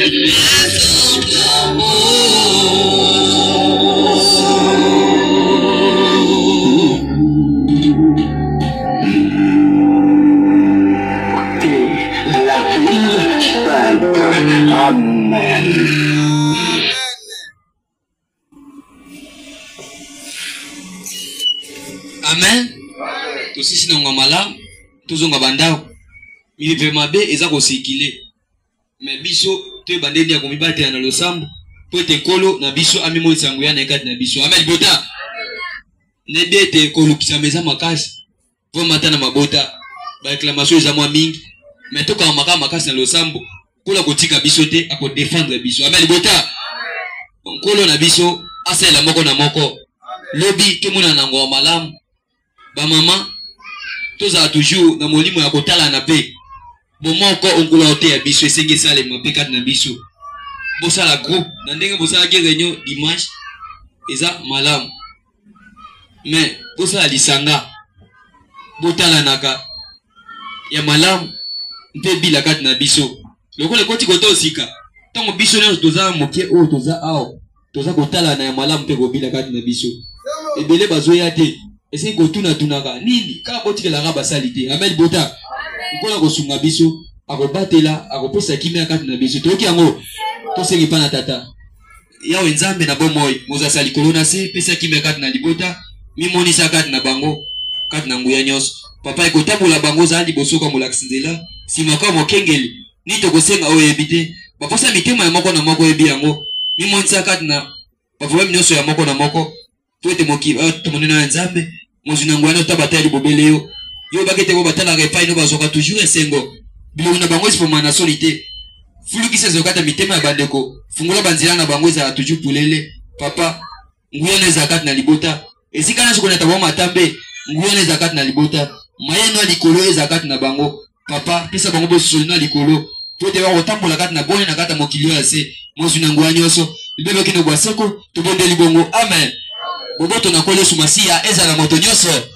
Amen. Tout si nous sommes malades, tous sommes bandao. Il veut m'abe et ça circuler. Mais biso te bandeni ya komibate na losambo. Po te kolo na biso ami mo sangu ya na kati na biso. Amen bota. Ne dete kolo kisa meza makasi. Po matana mabota. Ba réclamation za moi mingi. Mais to ka makasi na losambo. Kola kotika biso te ako défendre biso. Amen bota. Kolo na biso asela moko na moko. Lobi ke mona na ngoma malamu. Ba mama toza toujours na molimo ya kotala na pe. Bon moko onkola ote ya biso esenge sale mapekat na biso. Bosa la groupe na ndenge bosa la réunion dimanche eza malamu. Mais bosa la lisanga botala naka ya malamu mpe bila kat na biso. Lokola koti koto osika. Tango biso na toza mokie o toza ao. Toza kotala na ya malamu mpe ko bila kat na biso. Ebele bazoya te. Ese ko tuna tunaka nini ka boti la raba salite. Amen bota. Kola ko sunga biso akobatela akopesa kimia kati na biso. Toki yango to sengi pana tata. Ya wenzambe na bomoy moza sali kolona se pesa kimia kati na libota. Mi monisa kati na bango kati na nguya nyos. Papa ekotambola bango za ndi bosoka molaksinzela. Simaka mokengeli ni to kosenga o ebite. Baposa mitema ya moko na moko ebi yango. Mi monisa kati na papa nyonso ya moko na moko. Tuete mokiba to monena ya nzambe. Mozuna ngwana tabata ya libobele yo. Yo bakete ko batala repa ino bazoka toujours esengo. Bilo na bango isipoma na solité. Fuluki sezokata mitema ya bandeko. Fungula banzila na bango za toujours pulele. Papa nguya na zakat na libota. Esika na sokona tabo matambe. Nguya na zakat na libota. Mayeno likolo zakat na bango. Papa pesa bango boso na likolo. Tote ba kotambola kati na bone na kata mokilio ase. Mozuna ngwa nyoso. Libebe kino bwa seko tobonde libongo. Amen. Boboto na kole sumasia eza na moto nyoso.